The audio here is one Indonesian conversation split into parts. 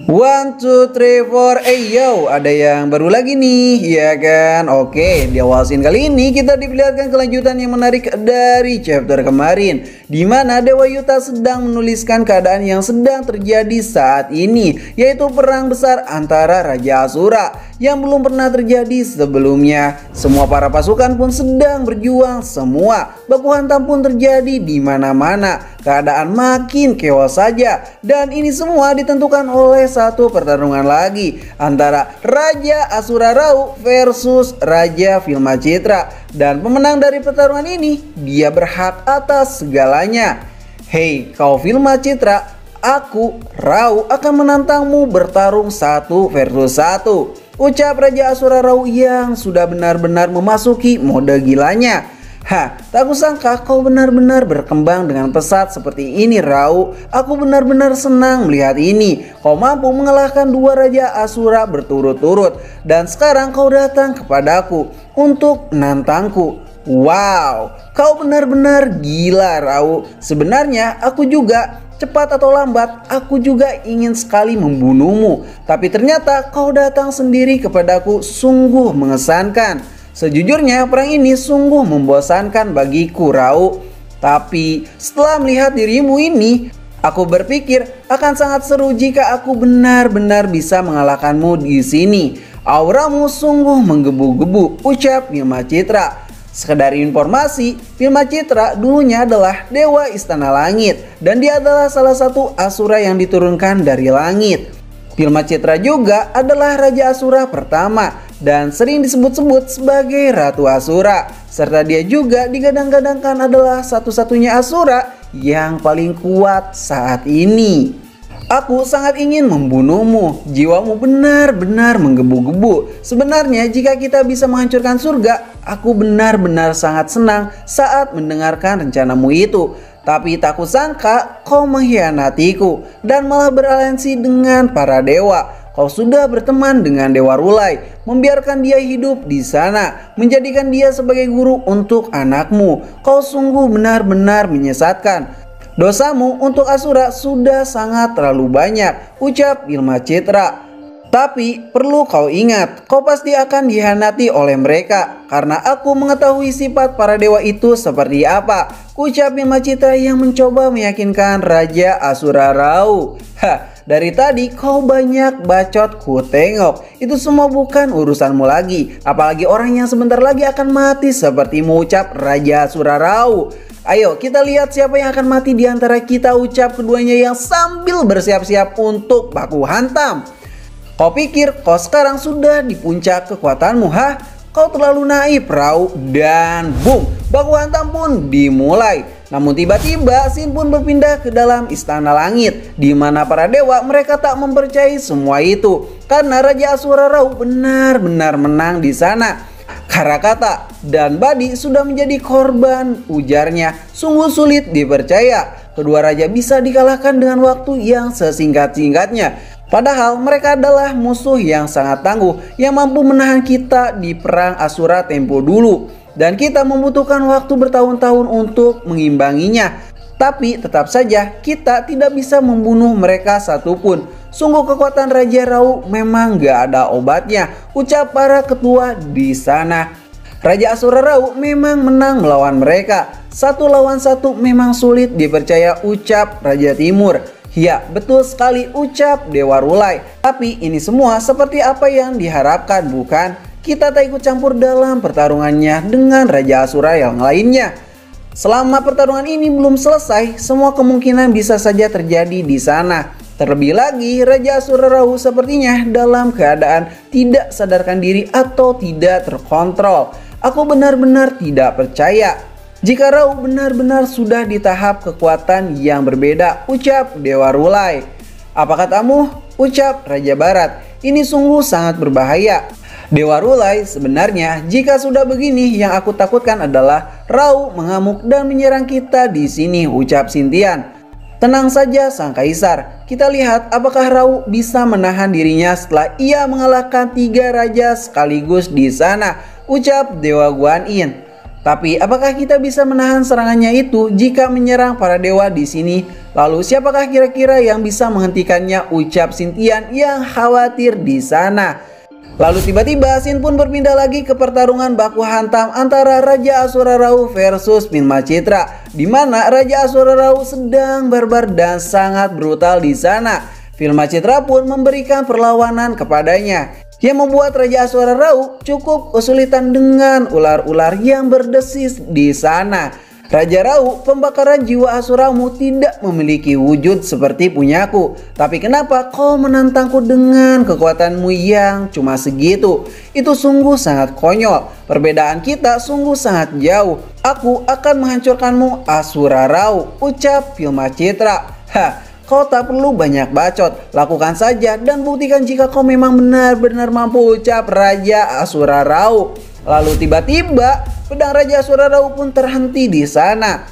One, two, three, four, yo, ada yang baru lagi nih, ya kan? Oke, di awal scene kali ini kita diperlihatkan kelanjutan yang menarik dari chapter kemarin, di mana Dewa Yuta sedang menuliskan keadaan yang sedang terjadi saat ini, yaitu perang besar antara Raja Asura yang belum pernah terjadi sebelumnya. Semua para pasukan pun sedang berjuang, semua baku hantam pun terjadi di mana-mana. Keadaan makin keos saja, dan ini semua ditentukan oleh satu pertarungan lagi antara Raja Asura Rau versus Raja Vilmacitra, dan pemenang dari pertarungan ini dia berhak atas segalanya. Hei kau Vilmacitra, aku Rau akan menantangmu bertarung 1 versus 1, ucap Raja Asura Rau yang sudah benar-benar memasuki mode gilanya. Tak kusangka kau benar-benar berkembang dengan pesat seperti ini, Rau. Aku benar-benar senang melihat ini. Kau mampu mengalahkan 2 Raja Asura berturut-turut, dan sekarang kau datang kepadaku untuk menantangku. Wow, kau benar-benar gila, Rau. Sebenarnya aku juga, cepat atau lambat, aku juga ingin sekali membunuhmu. Tapi ternyata kau datang sendiri kepadaku, sungguh mengesankan. Sejujurnya perang ini sungguh membosankan bagiku, Rau. Tapi setelah melihat dirimu ini, aku berpikir akan sangat seru jika aku benar-benar bisa mengalahkanmu di sini. Auramu sungguh menggebu-gebu, ucap Vilmacitra. Sekedar informasi, Vilmacitra dulunya adalah Dewa Istana Langit, dan dia adalah salah satu Asura yang diturunkan dari langit. Vilmacitra juga adalah Raja Asura pertama dan sering disebut-sebut sebagai Ratu Asura, serta dia juga digadang-gadangkan adalah satu-satunya Asura yang paling kuat saat ini. Aku sangat ingin membunuhmu, jiwamu benar-benar menggebu-gebu. Sebenarnya jika kita bisa menghancurkan surga, aku benar-benar sangat senang saat mendengarkan rencanamu itu. Tapi tak kusangka kau mengkhianatiku dan malah beraliansi dengan para dewa. Kau sudah berteman dengan Dewa Rulai, membiarkan dia hidup di sana, menjadikan dia sebagai guru untuk anakmu. Kau sungguh benar-benar menyesatkan. Dosamu untuk Asura sudah sangat terlalu banyak, ucap Vilmacitra. Tapi perlu kau ingat, kau pasti akan dihianati oleh mereka, karena aku mengetahui sifat para dewa itu seperti apa, ucap Vilmacitra yang mencoba meyakinkan Raja Asura Rau. Dari tadi kau banyak bacot ku tengok. Itu semua bukan urusanmu lagi, apalagi orang yang sebentar lagi akan mati sepertimu, ucap Raja Asura Rau. Ayo kita lihat siapa yang akan mati di antara kita, ucap keduanya yang sambil bersiap-siap untuk baku hantam. Kau pikir kau sekarang sudah di puncak kekuatanmu, Kau terlalu naif, Rau. Dan boom, baku hantam pun dimulai. Namun tiba-tiba scene pun berpindah ke dalam Istana Langit, di mana para dewa mereka tak mempercayai semua itu, karena Raja Asura Rau benar-benar menang di sana. Karakata dan Badi sudah menjadi korban, ujarnya. Sungguh sulit dipercaya kedua raja bisa dikalahkan dengan waktu yang sesingkat-singkatnya. Padahal mereka adalah musuh yang sangat tangguh yang mampu menahan kita di perang Asura tempo dulu. Dan kita membutuhkan waktu bertahun-tahun untuk mengimbanginya. Tapi tetap saja kita tidak bisa membunuh mereka satupun. Sungguh kekuatan Raja Rau memang gak ada obatnya, ucap para ketua di sana. Raja Asura Rau memang menang melawan mereka. 1 lawan 1 memang sulit dipercaya, ucap Raja Timur. Ya, betul sekali, ucap Dewa Rulai. Tapi ini semua seperti apa yang diharapkan, bukan? Kita tak ikut campur dalam pertarungannya dengan Raja Asura yang lainnya. Selama pertarungan ini belum selesai, semua kemungkinan bisa saja terjadi di sana. Terlebih lagi, Raja Asura Rau sepertinya dalam keadaan tidak sadarkan diri atau tidak terkontrol. Aku benar-benar tidak percaya jika Rau benar-benar sudah di tahap kekuatan yang berbeda, ucap Dewa Rulai. Apa katamu? Ucap Raja Barat. Ini sungguh sangat berbahaya. Dewa Rulai, sebenarnya jika sudah begini yang aku takutkan adalah Rau mengamuk dan menyerang kita di sini, ucap Sintian. Tenang saja Sang Kaisar, kita lihat apakah Rau bisa menahan dirinya setelah ia mengalahkan 3 raja sekaligus di sana, ucap Dewa Guan Yin. Tapi apakah kita bisa menahan serangannya itu jika menyerang para dewa di sini? Lalu siapakah kira-kira yang bisa menghentikannya? Ucap Xintian yang khawatir di sana. Lalu tiba-tiba Xin pun berpindah lagi ke pertarungan baku hantam antara Raja Asura Rau versus Bhima Citra, di mana Raja Asura Rau sedang barbar dan sangat brutal di sana. Bhima Citra pun memberikan perlawanan kepadanya, yang membuat Raja Asura Rau cukup kesulitan dengan ular-ular yang berdesis di sana. Raja Rau, pembakaran jiwa Asuramu tidak memiliki wujud seperti punyaku. Tapi kenapa kau menantangku dengan kekuatanmu yang cuma segitu? Itu sungguh sangat konyol. Perbedaan kita sungguh sangat jauh. Aku akan menghancurkanmu, Asura Rau, ucap Bhima Citra. Kau tak perlu banyak bacot, lakukan saja dan buktikan jika kau memang benar-benar mampu, ucap Raja Asura Rau. Lalu tiba-tiba pedang Raja Asura Rau pun terhenti di sana.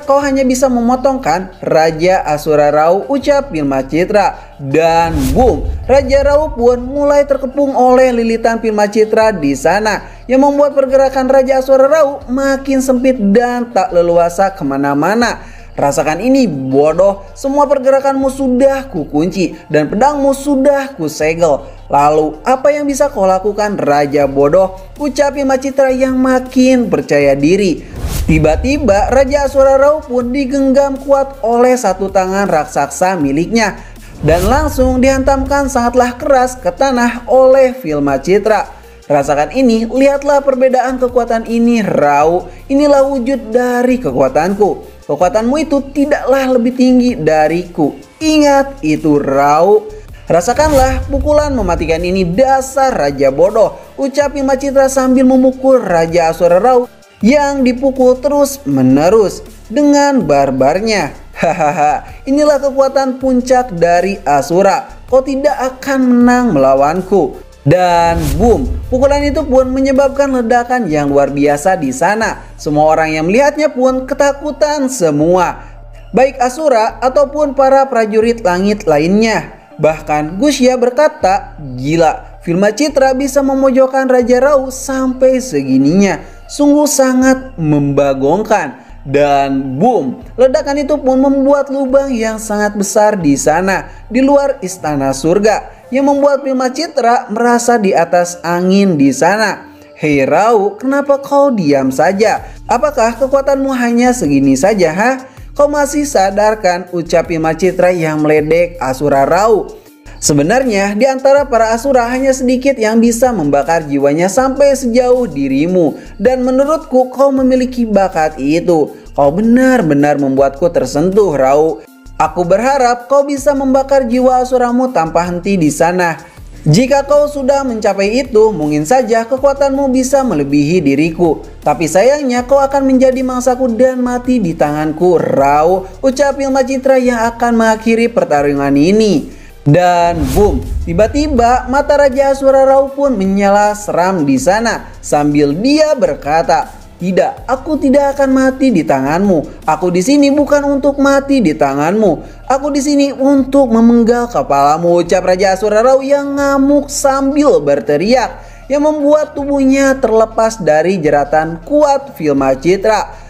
Kau hanya bisa memotongkan Raja Asura Rau, ucap Bhima Citra. Dan boom, Raja Rau pun mulai terkepung oleh lilitan Bhima Citra di sana, yang membuat pergerakan Raja Asura Rau makin sempit dan tak leluasa kemana-mana. Rasakan ini bodoh, semua pergerakanmu sudah kukunci dan pedangmu sudah kusegel. Lalu apa yang bisa kau lakukan, Raja bodoh, ucap Bhima Citra yang makin percaya diri. Tiba-tiba Raja Asura Rau pun digenggam kuat oleh satu tangan raksasa miliknya dan langsung dihantamkan sangatlah keras ke tanah oleh Bhima Citra. Rasakan ini, lihatlah perbedaan kekuatan ini, Rau. Inilah wujud dari kekuatanku. Kekuatanmu itu tidaklah lebih tinggi dariku. Ingat itu, Rau. Rasakanlah pukulan mematikan ini, dasar Raja bodoh, ucap Bhima Citra sambil memukul Raja Asura Rau yang dipukul terus menerus dengan barbarnya. Hahaha, inilah kekuatan puncak dari Asura. Kau tidak akan menang melawanku. Dan boom, pukulan itu pun menyebabkan ledakan yang luar biasa di sana. Semua orang yang melihatnya pun ketakutan semua, baik Asura ataupun para prajurit langit lainnya. Bahkan Gushya berkata, gila, Bhima Citra bisa memojokkan Raja Rau sampai segininya. Sungguh sangat membagongkan. Dan boom, ledakan itu pun membuat lubang yang sangat besar di sana, di luar istana surga, yang membuat Bhima Citra merasa di atas angin di sana. Hei Rau, kenapa kau diam saja? Apakah kekuatanmu hanya segini saja, Kau masih sadarkan, ucap Bhima Citra yang meledek Asura Rau. Sebenarnya di antara para asura hanya sedikit yang bisa membakar jiwanya sampai sejauh dirimu. Dan menurutku kau memiliki bakat itu. Kau benar-benar membuatku tersentuh, Rau. Aku berharap kau bisa membakar jiwa asuramu tanpa henti di sana. Jika kau sudah mencapai itu, mungkin saja kekuatanmu bisa melebihi diriku. Tapi sayangnya kau akan menjadi mangsaku dan mati di tanganku, Rau, ucap Bhima Citra yang akan mengakhiri pertarungan ini. Dan boom, tiba-tiba mata Raja Asura Rau pun menyala seram di sana sambil dia berkata, "Tidak, aku tidak akan mati di tanganmu. Aku di sini bukan untuk mati di tanganmu. Aku di sini untuk memenggal kepalamu," ucap Raja Asura Rau yang ngamuk sambil berteriak, yang membuat tubuhnya terlepas dari jeratan kuat Bhima Citra.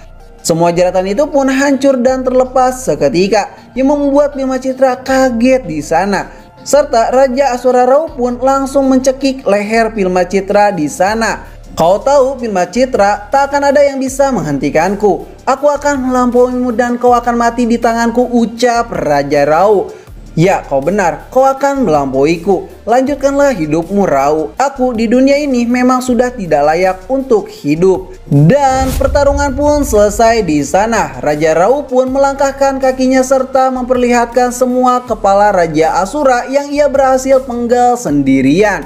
Semua jeratan itu pun hancur dan terlepas seketika, yang membuat Bhima Citra kaget di sana. Serta Raja Asura Rau pun langsung mencekik leher Bhima Citra di sana. Kau tahu Bhima Citra, tak akan ada yang bisa menghentikanku. Aku akan melampauimu dan kau akan mati di tanganku, ucap Raja Rau. Ya, kau benar, kau akan melampauiku. Lanjutkanlah hidupmu, Rau. Aku di dunia ini memang sudah tidak layak untuk hidup. Dan pertarungan pun selesai di sana. Raja Rau pun melangkahkan kakinya serta memperlihatkan semua kepala Raja Asura yang ia berhasil penggal sendirian.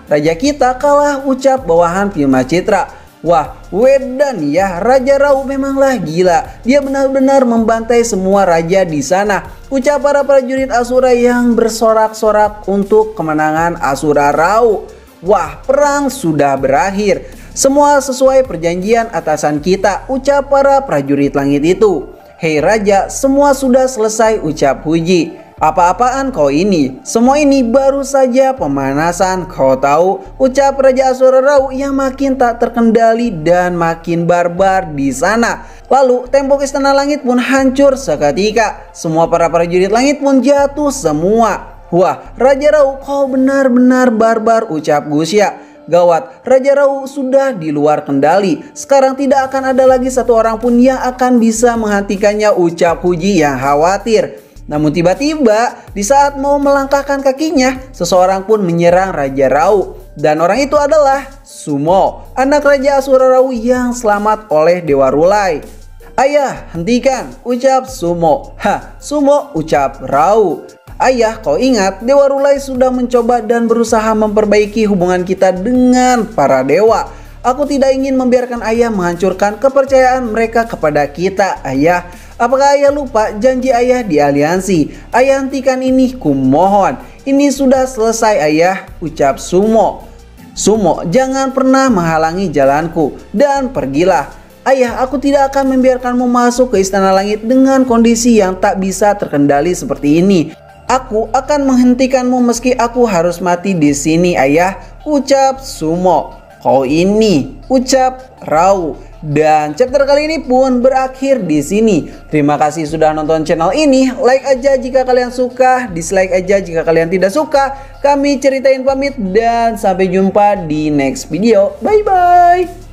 Raja kita kalah, ucap bawahan Bhima Citra. Wah, wedan ya, Raja Rau memanglah gila. Dia benar-benar membantai semua raja di sana, ucap para prajurit Asura yang bersorak-sorak untuk kemenangan Asura Rau. Wah, perang sudah berakhir. Semua sesuai perjanjian atasan kita, ucap para prajurit langit itu. Hei Raja, semua sudah selesai, ucap Huji. Apa-apaan kau ini? Semua ini baru saja pemanasan. Kau tahu, ucap Raja Asura Rau yang makin tak terkendali dan makin barbar di sana. Lalu tembok istana langit pun hancur seketika. Semua para prajurit langit pun jatuh semua. Wah, Raja Rau, kau benar-benar barbar, ucap Gusya. Gawat, Raja Rau sudah di luar kendali. Sekarang tidak akan ada lagi satu orang pun yang akan bisa menghentikannya, ucap Huji yang khawatir. Namun tiba-tiba di saat mau melangkahkan kakinya, seseorang pun menyerang Raja Rau. Dan orang itu adalah Sumo, anak Raja Asura Rau yang selamat oleh Dewa Rulai. Ayah, hentikan, ucap Sumo. Hah, Sumo, ucap Rau. Ayah, kau ingat Dewa Rulai sudah mencoba dan berusaha memperbaiki hubungan kita dengan para dewa. Aku tidak ingin membiarkan ayah menghancurkan kepercayaan mereka kepada kita, ayah. Apakah ayah lupa janji ayah di aliansi? Ayah, hentikan ini, kumohon. Ini sudah selesai, ayah, ucap Sumo. Sumo, jangan pernah menghalangi jalanku dan pergilah. Ayah, aku tidak akan membiarkanmu masuk ke istana langit dengan kondisi yang tak bisa terkendali seperti ini. Aku akan menghentikanmu meski aku harus mati di sini, ayah, ucap Sumo. Kau ini, ucap Rau. Dan chapter kali ini pun berakhir di sini. Terima kasih sudah nonton channel ini. Like aja jika kalian suka, dislike aja jika kalian tidak suka. Kami Ceritain pamit dan sampai jumpa di next video. Bye bye.